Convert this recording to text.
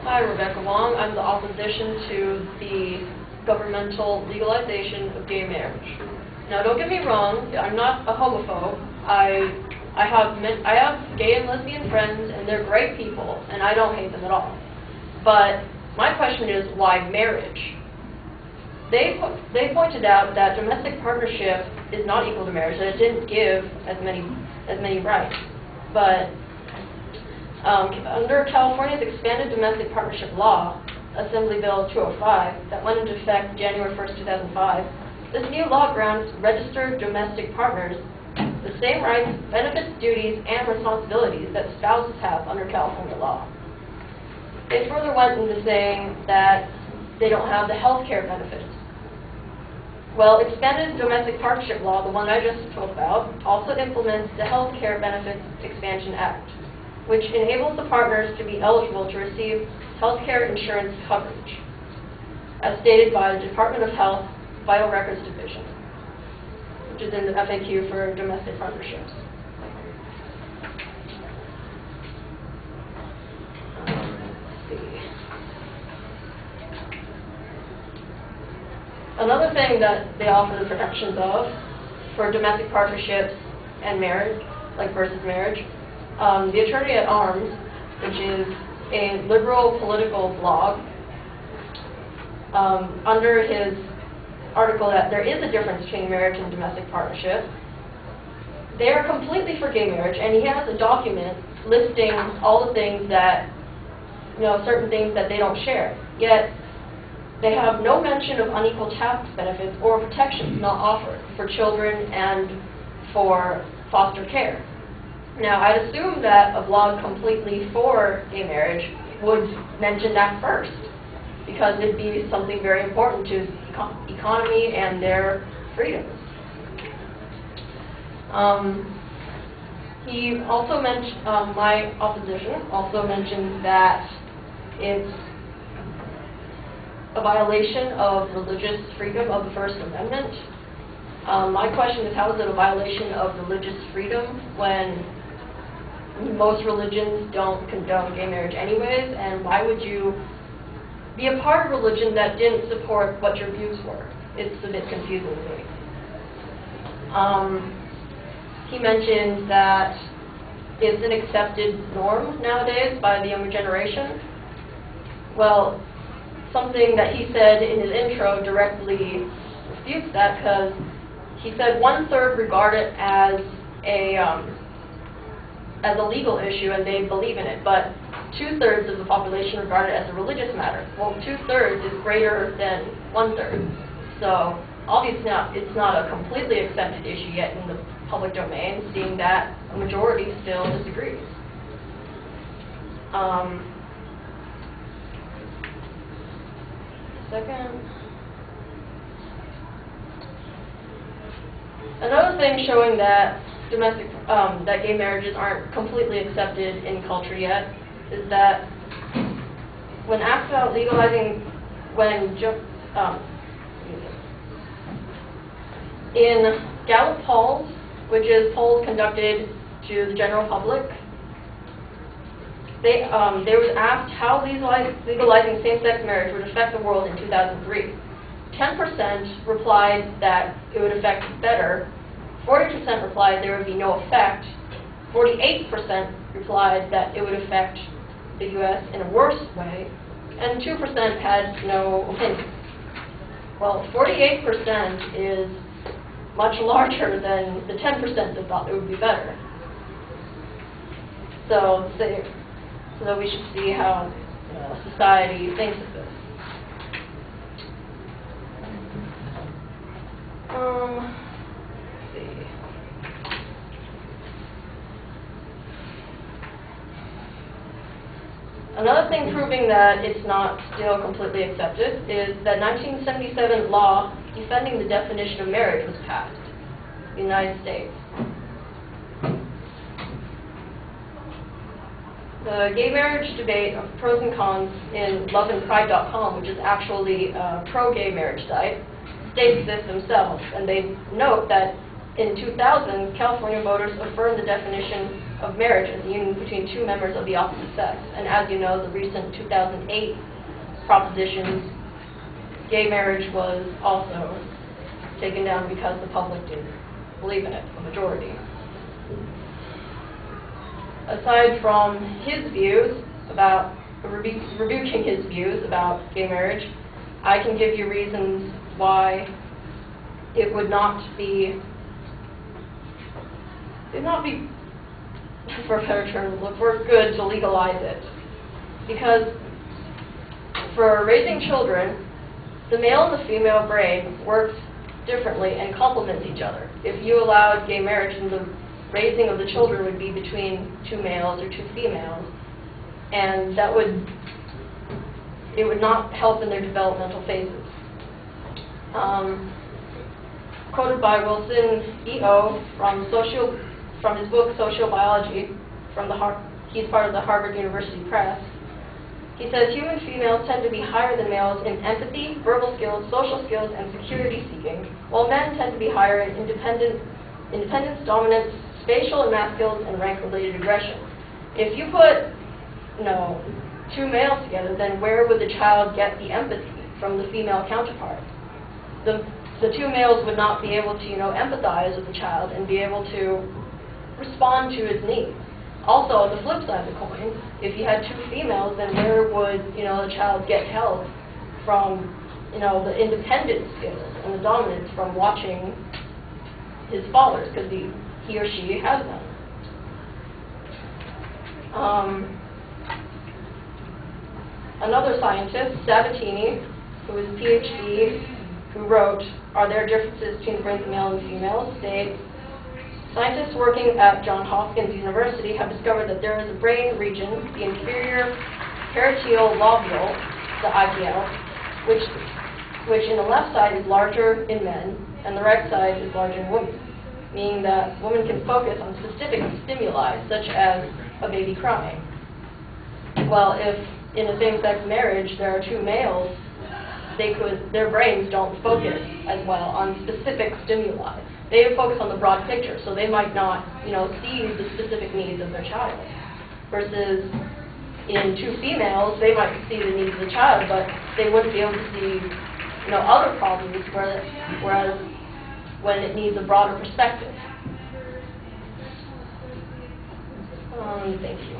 Hi, Rebecca Wong. I'm the opposition to the governmental legalization of gay marriage. Now, don't get me wrong. I'm not a homophobe. I have gay and lesbian friends, and they're great people, and I don't hate them at all. But my question is, why marriage? They pointed out that domestic partnership is not equal to marriage, that it didn't give as many rights. But under California's expanded domestic partnership law, Assembly Bill 205, that went into effect January 1st, 2005, this new law grants registered domestic partners the same rights, benefits, duties, and responsibilities that spouses have under California law. They further went into saying that they don't have the health care benefits. Well, expanded domestic partnership law, the one I just spoke about, also implements the Health Care Benefits Expansion Act, which enables the partners to be eligible to receive health care insurance coverage, as stated by the Department of Health Vital Records Division, which is in the FAQ for domestic partnerships. Another thing that they offer the protections of for domestic partnerships and marriage, like versus marriage, the Attorney at Arms, which is a liberal political blog, under his article that there is a difference between marriage and domestic partnership, they are completely for gay marriage, and he has a document listing all the things that, certain things that they don't share. Yet, they have no mention of unequal tax benefits or protections not offered for children and for foster care. Now, I'd assume that a blog completely for gay marriage would mention that first, because it'd be something very important to the economy and their freedoms. He also mentioned, my opposition also mentioned that it's a violation of religious freedom of the First Amendment. My question is, how is it a violation of religious freedom when most religions don't condone gay marriage anyways, and why would you be a part of a religion that didn't support what your views were? It's a bit confusing to me. He mentioned that it's an accepted norm nowadays by the younger generation. Well, something that he said in his intro directly refutes that, because he said 1/3 regard it as a legal issue and they believe in it, but 2/3 of the population regard it as a religious matter. Well, 2/3 is greater than 1/3, so obviously it's not a completely accepted issue yet in the public domain, seeing that a majority still disagrees. Another thing showing that that gay marriages aren't completely accepted in culture yet is that when asked about legalizing, in Gallup polls, which is polls conducted to the general public, they was asked how legalizing same-sex marriage would affect the world in 2003. 10% replied that it would affect better, 40% replied there would be no effect, 48% replied that it would affect the U.S. in a worse way, and 2% had no opinion. Well, 48% is much larger than the 10% that thought it would be better. So we should see how society thinks of this. Let's see. Another thing proving that it's not still completely accepted is that 1977 law defending the definition of marriage was passed in the United States. The gay marriage debate of pros and cons in loveandpride.com, which is actually a pro-gay marriage site, states this themselves, and they note that in 2000, California voters affirmed the definition of marriage as a union between two members of the opposite sex. And as you know, the recent 2008 propositions, gay marriage was also taken down because the public didn't believe in it, a majority. Aside from his views about, rebuking his views about gay marriage, I can give you reasons why it would not be, for a better term, look, we're good to legalize it. Because for raising children, the male and the female brain works differently and complements each other. If you allowed gay marriage, then the raising of the children would be between two males or two females, and it would not help in their developmental phases. Quoted by Wilson E.O. from his book Sociobiology, he's part of the Harvard University Press. He says, human females tend to be higher than males in empathy, verbal skills, social skills, and security seeking, while men tend to be higher in independence, dominance, spatial and math skills, and rank-related aggression. If you put, two males together, then where would the child get the empathy from the female counterpart? The two males would not be able to, empathize with the child and be able to respond to his needs. Also, on the flip side of the coin, if you had two females, then where would, the child get help from, the independent skills and the dominance from watching his fathers, because he or she has them. Another scientist, Sabatini, who is a PhD, who wrote, "Are there differences between the brains of male and female?" states, scientists working at Johns Hopkins University have discovered that there is a brain region, the inferior parietal lobule, the IPL, which in the left side is larger in men, and the right side is larger in women, meaning that women can focus on specific stimuli, such as a baby crying. Well, if in a same-sex marriage there are two males, their brains don't focus as well on specific stimuli. They focus on the broad picture, so they might not, see the specific needs of their child. Versus in two females, they might see the needs of the child, but they wouldn't be able to see, other problems, whereas when it needs a broader perspective. Thank you.